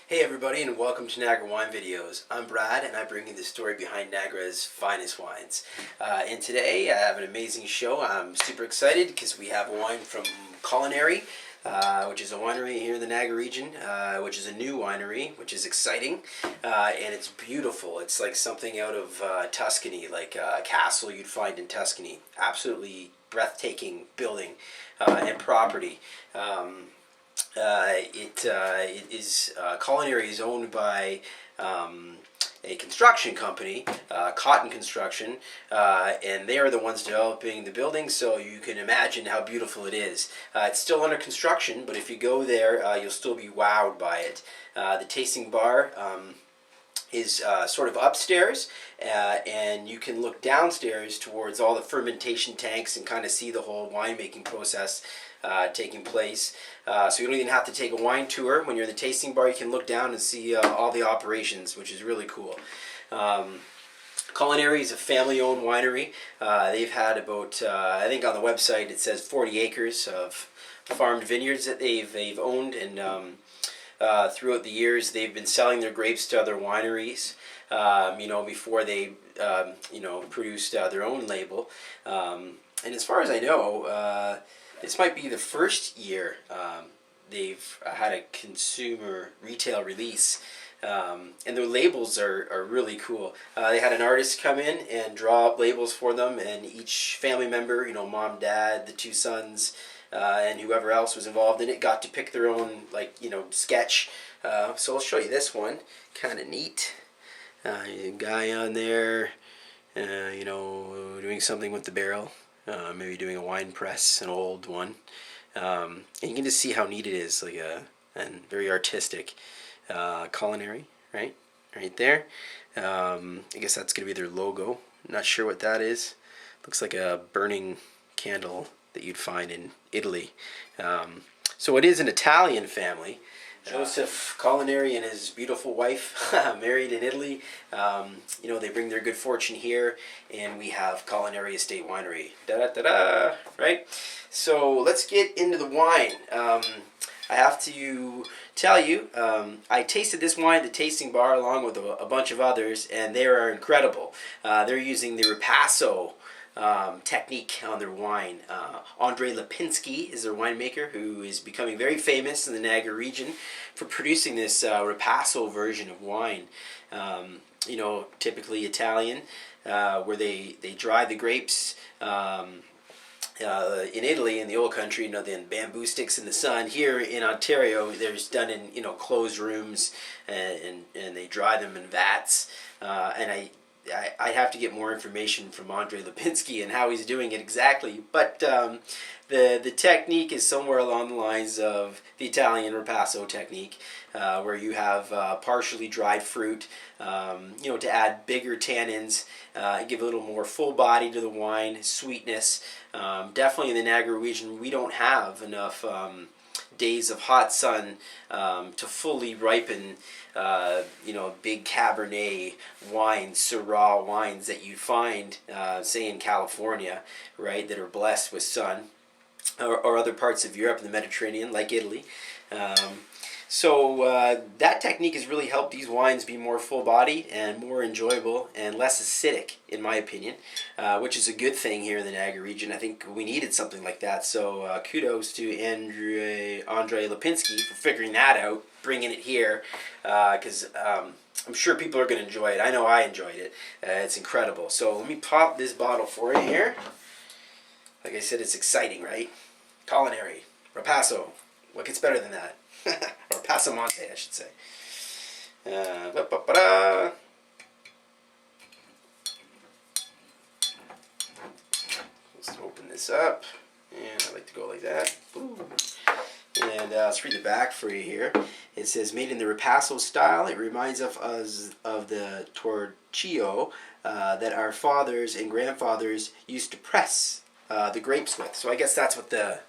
Hey everybody, and welcome to Niagara Wine Videos. I'm Brad, and I bring you the story behind Niagara's finest wines. And today I have an amazing show. I'm super excited because we have a wine from Colaneri, which is a winery here in the Niagara region, which is a new winery, which is exciting. And it's beautiful. It's like something out of Tuscany, like a castle you'd find in Tuscany. Absolutely breathtaking building and property. Colaneri is owned by a construction company, Cotton Construction, and they are the ones developing the building, so you can imagine how beautiful it is. It's still under construction, but if you go there, you'll still be wowed by it. The tasting bar is sort of upstairs, and you can look downstairs towards all the fermentation tanks and kind of see the whole winemaking process taking place. So you don't even have to take a wine tour. When you're in the tasting bar, you can look down and see all the operations, which is really cool. Colaneri is a family-owned winery. They've had about, I think on the website it says 40 acres of farmed vineyards that they've owned, and throughout the years they've been selling their grapes to other wineries, before they, produced their own label. And as far as I know, this might be the first year they've had a consumer retail release, and their labels are really cool. They had an artist come in and draw up labels for them, and each family member, mom, dad, the two sons, and whoever else was involved in it, got to pick their own, sketch. So I'll show you this one. Kind of neat. A guy on there, doing something with the barrel. Maybe doing a wine press, an old one. And you can just see how neat it is, and very artistic. Colaneri, right there. I guess that's going to be their logo. Not sure what that is. Looks like a burning candle that you'd find in Italy. So it is an Italian family. Joseph Colaneri and his beautiful wife, married in Italy. They bring their good fortune here, and we have Colaneri Estate Winery. Da-da-da-da, right? So let's get into the wine. I have to tell you, I tasted this wine at the tasting bar along with a bunch of others, and they are incredible. They're using the Ripasso technique on their wine. Andre Lipinski is their winemaker, who is becoming very famous in the Niagara region for producing this Ripasso version of wine. Typically Italian, where they dry the grapes. In Italy, in the old country, then bamboo sticks in the sun. Here in Ontario, they're done in closed rooms, and they dry them in vats. And I'd have to get more information from Andre Lipinski and how he's doing it exactly, but the technique is somewhere along the lines of the Italian Ripasso technique, where you have partially dried fruit, to add bigger tannins, give a little more full body to the wine, sweetness. Definitely in the Niagara region, we don't have enough days of hot sun to fully ripen big Cabernet wines, Syrah wines that you'd find, say in California, right, that are blessed with sun, or other parts of Europe and the Mediterranean, like Italy. So that technique has really helped these wines be more full-bodied and more enjoyable and less acidic, in my opinion, which is a good thing here in the Niagara region. I think we needed something like that. So kudos to Andre Lipinski for figuring that out, bringing it here, because I'm sure people are going to enjoy it. I know I enjoyed it. It's incredible. So let me pop this bottle for you here. Like I said, it's exciting, right? Colaneri, Ripasso. What gets better than that? Or Passamonte, I should say. Let's open this up. And I like to go like that. Ooh. And let's read the back for you here. It says, made in the Ripasso style. It reminds us of the torchillo that our fathers and grandfathers used to press the grapes with. So I guess that's what the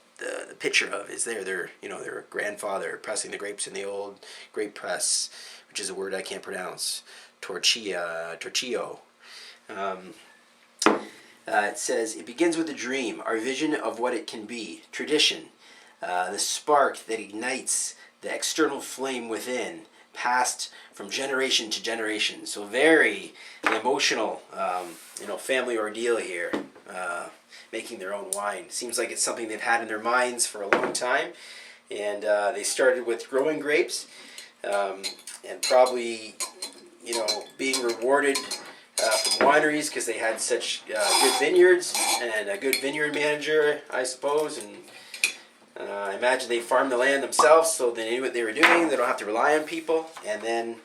picture of is there. Their grandfather pressing the grapes in the old grape press, which is a word I can't pronounce. Torchillo. It says, it begins with a dream, our vision of what it can be, tradition, the spark that ignites the external flame within, passed from generation to generation. So very emotional, family ordeal here, making their own wine. Seems like it's something they've had in their minds for a long time. And they started with growing grapes and probably, being rewarded from wineries because they had such good vineyards and a good vineyard manager, I suppose. And I imagine they farmed the land themselves, so they knew what they were doing. They don't have to rely on people. And then,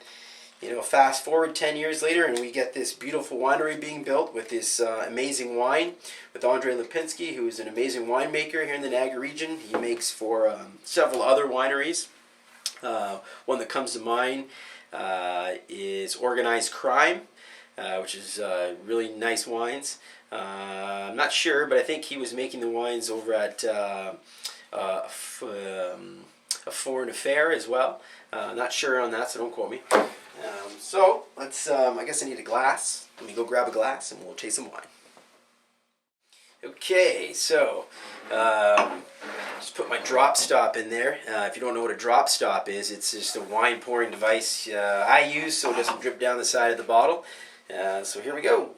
fast forward 10 years later, and we get this beautiful winery being built with this amazing wine with Andre Lipinski, who is an amazing winemaker here in the Niagara region. He makes for several other wineries. One that comes to mind is Organized Crime, which is really nice wines. I'm not sure, but I think he was making the wines over at A Foreign Affair as well. Not sure on that, so don't quote me. So let's. I guess I need a glass. Let me go grab a glass, and we'll taste some wine. Okay, so just put my drop stop in there. If you don't know what a drop stop is, it's just a wine pouring device I use so it doesn't drip down the side of the bottle. So here we go.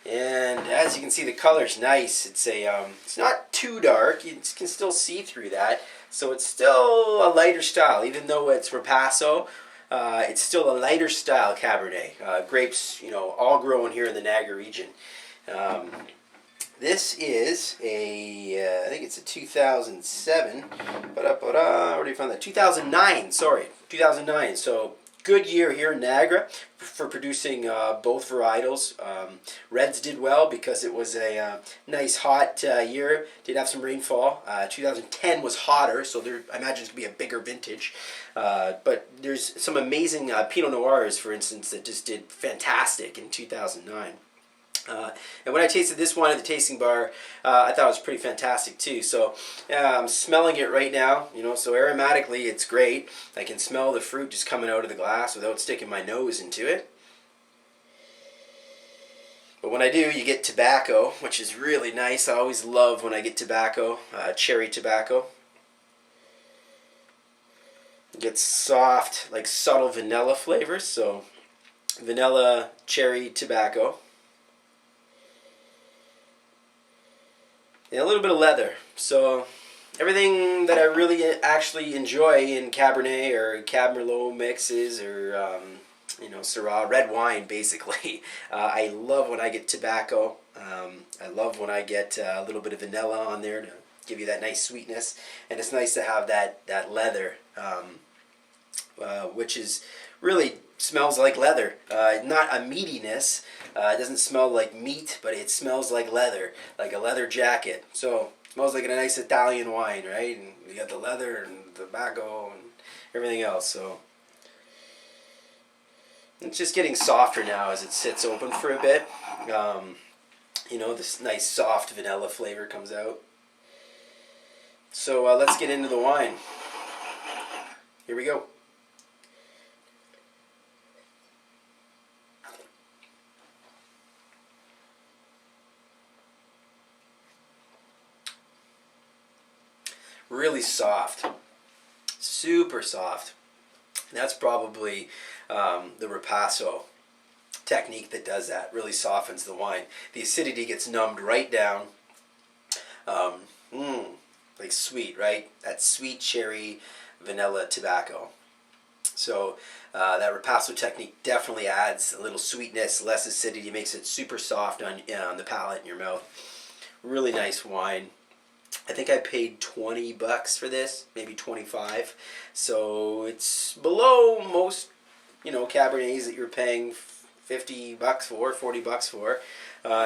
And as you can see, the color's nice. It's not too dark. You can still see through that. So it's still a lighter style, even though it's Ripasso. It's still a lighter style Cabernet. Grapes, all growing here in the Niagara region. This is I think it's a 2007. Where do you find that? 2009. Sorry, 2009. So good year here in Niagara for producing both varietals. Reds did well because it was a nice hot year. Did have some rainfall. 2010 was hotter, so I imagine it's going to be a bigger vintage. But there's some amazing Pinot Noirs, for instance, that just did fantastic in 2009. And when I tasted this wine at the tasting bar, I thought it was pretty fantastic too. So I'm smelling it right now, so aromatically it's great. I can smell the fruit just coming out of the glass without sticking my nose into it. But when I do, you get tobacco, which is really nice. I always love when I get tobacco, cherry tobacco. It gets soft, like subtle vanilla flavors, so vanilla, cherry, tobacco. And a little bit of leather. So everything that I really actually enjoy in Cabernet or Cab Merlot mixes or Syrah, red wine basically. I love when I get tobacco. I love when I get a little bit of vanilla on there to give you that nice sweetness. And it's nice to have that leather, which is really smells like leather. Not a meatiness. It doesn't smell like meat, but it smells like leather, like a leather jacket. So it smells like a nice Italian wine, right? And you got the leather and the tobacco and everything else. So it's just getting softer now as it sits open for a bit. This nice soft vanilla flavor comes out. So let's get into the wine. Here we go. Really soft, super soft. And that's probably the Ripasso technique that does that. Really softens the wine. The acidity gets numbed right down. Like sweet, right? That sweet cherry, vanilla, tobacco. So that Ripasso technique definitely adds a little sweetness, less acidity, makes it super soft on the palate in your mouth. Really nice wine. I think I paid $20 for this, maybe 25. So it's below most, Cabernets that you're paying $50 for, $40 for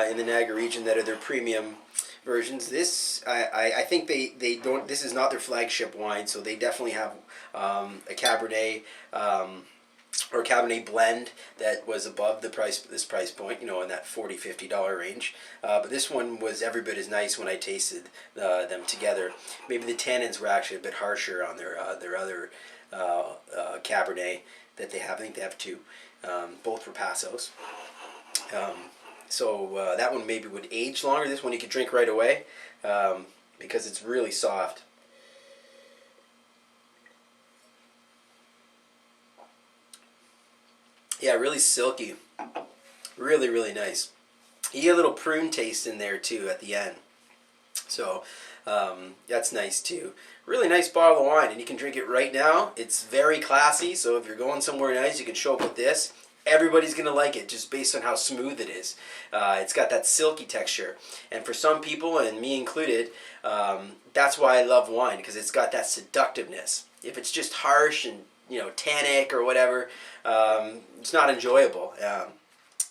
in the Niagara region that are their premium versions. This, I think they don't. This is not their flagship wine, so they definitely have a Cabernet. Or Cabernet blend that was above this price point, in that $40-$50 range. But this one was every bit as nice when I tasted them together. Maybe the tannins were actually a bit harsher on their other Cabernet that they have. I think they have two, both Ripassos. So that one maybe would age longer. This one you could drink right away because it's really soft. Yeah, really silky. Really, really nice. You get a little prune taste in there too at the end. So that's nice too. Really nice bottle of wine, and you can drink it right now. It's very classy, so if you're going somewhere nice, you can show up with this. Everybody's going to like it just based on how smooth it is. It's got that silky texture. And for some people, and me included, that's why I love wine, because it's got that seductiveness. If it's just harsh and tannic or whatever, it's not enjoyable.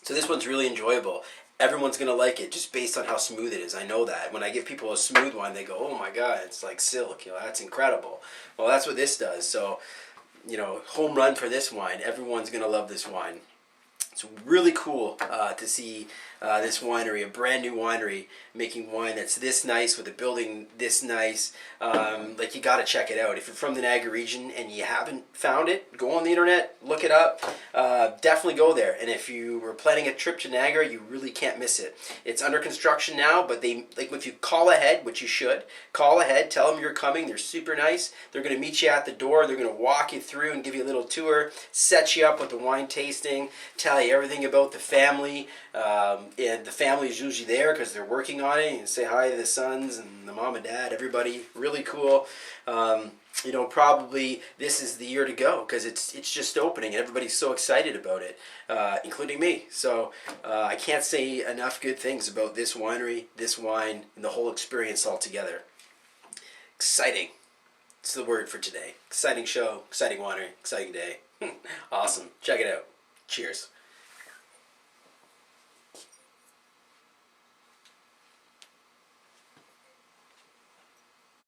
So this one's really enjoyable. Everyone's going to like it just based on how smooth it is. I know that. When I give people a smooth wine, they go, oh my God, it's like silk. That's incredible. Well, that's what this does. So, home run for this wine. Everyone's going to love this wine. It's really cool to see this winery, a brand new winery, making wine that's this nice with a building this nice. Like, you got to check it out. If you're from the Niagara region and you haven't found it, go on the internet, look it up. Definitely go there. And if you were planning a trip to Niagara, you really can't miss it. It's under construction now, but if you call ahead, which you should, call ahead, tell them you're coming. They're super nice. They're going to meet you at the door. They're going to walk you through and give you a little tour, set you up with the wine tasting, tell you everything about the family. And the family is usually there because they're working on it. You say hi to the sons and the mom and dad, everybody. Really cool. Probably this is the year to go because it's just opening and everybody's so excited about it, including me. So I can't say enough good things about this winery, this wine, and the whole experience altogether. Exciting. It's the word for today. Exciting show, exciting winery, exciting day. Awesome. Check it out. Cheers.